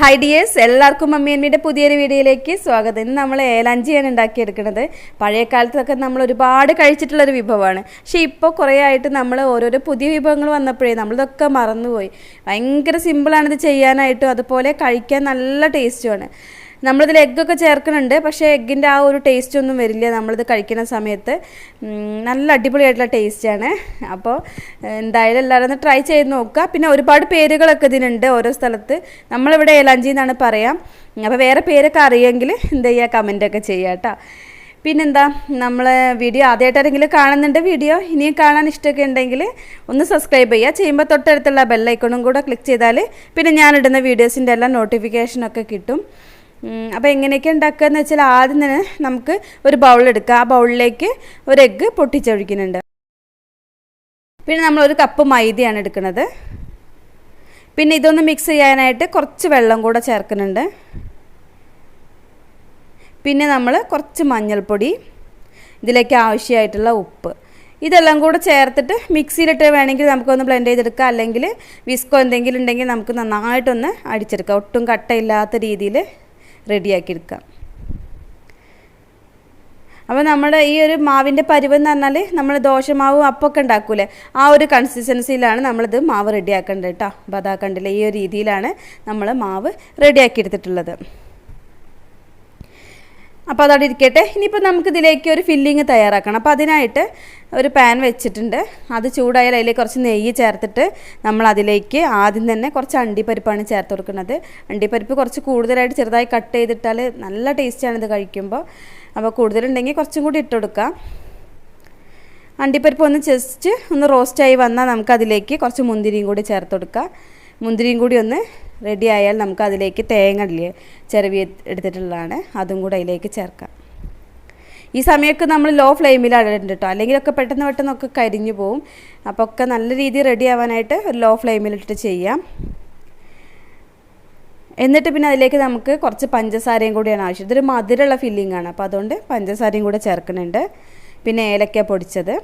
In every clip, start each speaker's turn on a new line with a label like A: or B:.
A: Hi dears, എല്ലാവർക്കും mummy അമ്മയുടെ പുതിയൊരു വീഡിയോയിലേക്ക് സ്വാഗതം. ഇന്ന് നമ്മൾ ഏലഞ്ചിയാണ് ഉണ്ടാക്കിയെടുക്കുന്നത്. പഴയ കാലത്തൊക്കെ നമ്മൾ ഒരുപാട് കഴിച്ചിട്ടുള്ളൊരു വിഭവമാണ്. പക്ഷേ ഇപ്പോൾ കുറേ ആയിട്ട് നമ്മൾ ഓരോരോ പുതിയ വിഭവങ്ങൾ വന്നപ്പോഴേ നമ്മളിതൊക്കെ മറന്നുപോയി. ഭയങ്കര സിമ്പിളാണിത് ചെയ്യാനായിട്ടും, അതുപോലെ കഴിക്കാൻ നല്ല ടേസ്റ്റുമാണ്. നമ്മളിതിൽ എഗ്ഗൊക്കെ ചേർക്കുന്നുണ്ട്, പക്ഷേ എഗ്ഗിൻ്റെ ആ ഒരു ടേസ്റ്റ് ഒന്നും വരില്ല നമ്മളിത് കഴിക്കുന്ന സമയത്ത്. നല്ല അടിപൊളിയായിട്ടുള്ള ടേസ്റ്റാണ്. അപ്പോൾ എന്തായാലും എല്ലാവരും ഒന്ന് ട്രൈ ചെയ്ത് നോക്കുക. പിന്നെ ഒരുപാട് പേരുകളൊക്കെ ഇതിനുണ്ട് ഓരോ സ്ഥലത്ത്. നമ്മളിവിടെ ഏലാഞ്ചി എന്നാണ് പറയാം. അപ്പോൾ വേറെ പേരൊക്കെ അറിയുമെങ്കിൽ എന്താ ചെയ്യുക, കമൻറ്റൊക്കെ ചെയ്യുക കേട്ടോ. പിന്നെന്താ, നമ്മൾ വീഡിയോ ആദ്യമായിട്ടാരെങ്കിലും കാണുന്നുണ്ട്, വീഡിയോ ഇനിയും കാണാൻ ഇഷ്ടമൊക്കെ ഉണ്ടെങ്കിൽ ഒന്ന് സബ്സ്ക്രൈബ് ചെയ്യുക. ചെയ്യുമ്പോൾ തൊട്ടടുത്തുള്ള ബെല്ലൈക്കണും കൂടെ ക്ലിക്ക് ചെയ്താൽ പിന്നെ ഞാനിടുന്ന വീഡിയോസിൻ്റെ എല്ലാം നോട്ടിഫിക്കേഷനൊക്കെ കിട്ടും. അപ്പോൾ എങ്ങനെയൊക്കെ ഉണ്ടാക്കുകയെന്ന് വെച്ചാൽ, ആദ്യം തന്നെ നമുക്ക് ഒരു ബൗളെടുക്കുക. ആ ബൗളിലേക്ക് ഒരു എഗ്ഗ് പൊട്ടിച്ചൊഴിക്കുന്നുണ്ട്. പിന്നെ നമ്മളൊരു കപ്പ് മൈദയാണ് എടുക്കുന്നത്. പിന്നെ ഇതൊന്ന് മിക്സ് ചെയ്യാനായിട്ട് കുറച്ച് വെള്ളം കൂടെ ചേർക്കുന്നുണ്ട്. പിന്നെ നമ്മൾ കുറച്ച് മഞ്ഞൾപ്പൊടി, ഇതിലേക്ക് ആവശ്യമായിട്ടുള്ള ഉപ്പ്, ഇതെല്ലാം കൂടെ ചേർത്തിട്ട് മിക്സിയിലിട്ട് വേണമെങ്കിൽ നമുക്കൊന്ന് ബ്ലെൻഡ് ചെയ്തെടുക്കാം. അല്ലെങ്കിൽ വിസ്കോ എന്തെങ്കിലും ഉണ്ടെങ്കിൽ നമുക്ക് നന്നായിട്ടൊന്ന് അടിച്ചെടുക്കാം. ഒട്ടും കട്ടയില്ലാത്ത രീതിയിൽ റെഡിയാക്കി എടുക്കാം. അപ്പോൾ നമ്മുടെ ഈ ഒരു മാവിൻ്റെ പരുവെന്ന് പറഞ്ഞാൽ നമ്മൾ ദോശമാവ് അപ്പമൊക്കെ ഉണ്ടാക്കൂലേ, ആ ഒരു കൺസിസ്റ്റൻസിയിലാണ് നമ്മളിത് മാവ് റെഡിയാക്കേണ്ടത് കേട്ടോ. അപ്പോൾ അതാ കണ്ടില്ലേ, ഈ ഒരു രീതിയിലാണ് നമ്മൾ മാവ് റെഡിയാക്കി എടുത്തിട്ടുള്ളത്. അപ്പോൾ അതവിടെ ഇരിക്കട്ടെ. ഇനിയിപ്പോൾ നമുക്കിതിലേക്ക് ഒരു ഫില്ലിങ് തയ്യാറാക്കണം. അപ്പോൾ അതിനായിട്ട് ഒരു പാൻ വെച്ചിട്ടുണ്ട്. അത് ചൂടായാൽ അതിലേക്ക് കുറച്ച് നെയ്യ് ചേർത്തിട്ട് നമ്മൾ അതിലേക്ക് ആദ്യം തന്നെ കുറച്ച് അണ്ടിപ്പരിപ്പാണ് ചേർത്ത് കൊടുക്കുന്നത്. അണ്ടിപ്പരിപ്പ് കുറച്ച് കൂടുതലായിട്ട് ചെറുതായി കട്ട് ചെയ്തിട്ടാൽ നല്ല ടേസ്റ്റാണ് ഇത് കഴിക്കുമ്പോൾ. അപ്പോൾ കൂടുതലുണ്ടെങ്കിൽ കുറച്ചും കൂടി ഇട്ട് കൊടുക്കാം. അണ്ടിപ്പരിപ്പ് ഒന്ന് ജസ്റ്റ് ഒന്ന് റോസ്റ്റായി വന്നാൽ നമുക്കതിലേക്ക് കുറച്ച് മുന്തിരിയും കൂടി ചേർത്ത് കൊടുക്കാം. മുന്തിരിയും കൂടി ഒന്ന് റെഡി ആയാൽ നമുക്ക് അതിലേക്ക് തേങ്ങ ചിരവി എടുത്തിട്ടുള്ളതാണ്, അതും കൂടെ അതിലേക്ക് ചേർക്കാം. ഈ സമയമൊക്കെ നമ്മൾ ലോ ഫ്ലെയിമിലാണ് ഇടേണ്ടത് കേട്ടോ, അല്ലെങ്കിലൊക്കെ പെട്ടെന്നൊക്കെ കരിഞ്ഞു പോവും. അപ്പോൾ ഒക്കെ നല്ല രീതിയിൽ റെഡി ആവാനായിട്ട് ഒരു ലോ ഫ്ലെയിമിലിട്ടിട്ട് ചെയ്യാം. എന്നിട്ട് പിന്നെ അതിലേക്ക് നമുക്ക് കുറച്ച് പഞ്ചസാരയും കൂടിയാണ് ആവശ്യം. ഇതൊരു മധുരമുള്ള ഫില്ലിംഗ് ആണ്, അപ്പോൾ അതുകൊണ്ട് പഞ്ചസാരയും കൂടെ ചേർക്കുന്നുണ്ട്. പിന്നെ ഏലക്ക പൊടിച്ചത്,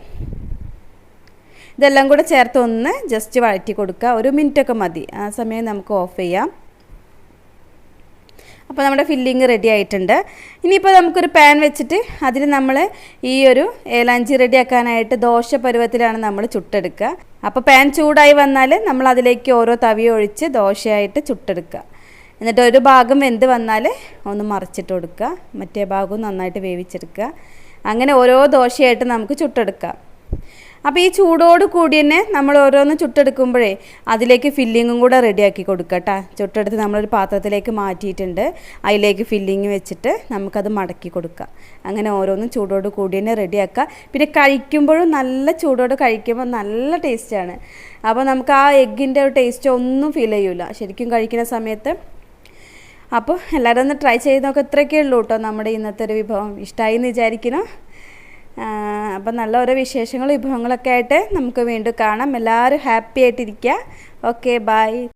A: ഇതെല്ലാം കൂടെ ചേർത്ത് ഒന്ന് ജസ്റ്റ് വഴറ്റി കൊടുക്കുക. ഒരു മിനിറ്റൊക്കെ മതി, ആ സമയം നമുക്ക് ഓഫ് ചെയ്യാം. അപ്പോൾ നമ്മുടെ ഫില്ലിങ് റെഡി ആയിട്ടുണ്ട്. ഇനിയിപ്പോൾ നമുക്കൊരു പാൻ വെച്ചിട്ട് അതിൽ നമ്മൾ ഈ ഒരു ഏലാഞ്ചി റെഡിയാക്കാനായിട്ട് ദോശ പരുവത്തിലാണ് നമ്മൾ ചുട്ടെടുക്കുക. അപ്പോൾ പാൻ ചൂടായി വന്നാൽ നമ്മൾ അതിലേക്ക് ഓരോ തവി ഒഴിച്ച് ദോശയായിട്ട് ചുട്ടെടുക്കുക. എന്നിട്ട് ഒരു ഭാഗം വെന്ത് വന്നാൽ ഒന്ന് മറിച്ചിട്ട് കൊടുക്കുക, മറ്റേ ഭാഗവും നന്നായിട്ട് വേവിച്ചെടുക്കുക. അങ്ങനെ ഓരോ ദോശയായിട്ട് നമുക്ക് ചുട്ടെടുക്കാം. അപ്പോൾ ഈ ചൂടോട് കൂടി തന്നെ നമ്മൾ ഓരോന്ന് ചുട്ടെടുക്കുമ്പോഴേ അതിലേക്ക് ഫില്ലിങ്ങും കൂടെ റെഡിയാക്കി കൊടുക്കുക കേട്ടോ. ചുട്ടെടുത്ത് നമ്മളൊരു പാത്രത്തിലേക്ക് മാറ്റിയിട്ടുണ്ട്. അതിലേക്ക് ഫില്ലിങ് വെച്ചിട്ട് നമുക്കത് മടക്കി കൊടുക്കാം. അങ്ങനെ ഓരോന്നും ചൂടോട് കൂടി തന്നെ റെഡിയാക്കുക. പിന്നെ കഴിക്കുമ്പോഴും നല്ല ചൂടോട് കഴിക്കുമ്പോൾ നല്ല ടേസ്റ്റാണ്. അപ്പോൾ നമുക്ക് ആ എഗ്ഗിൻ്റെ ഒരു ടേസ്റ്റ് ഒന്നും ഫീൽ ചെയ്യില്ല ശരിക്കും കഴിക്കുന്ന സമയത്ത്. അപ്പോൾ എല്ലാവരും ഒന്ന് ട്രൈ ചെയ്ത് നോക്കുക. ഇത്രയൊക്കെ ഉള്ളൂ കേട്ടോ നമ്മുടെ ഇന്നത്തെ ഒരു വിഭവം. ഇഷ്ടമായി എന്ന് വിചാരിക്കണം. അപ്പം നല്ല ഓരോ വിശേഷങ്ങളും വിഭവങ്ങളൊക്കെ ആയിട്ട് നമുക്ക് വീണ്ടും കാണാം. എല്ലാവരും ഹാപ്പി ആയിട്ടിരിക്കുക. Okay, by.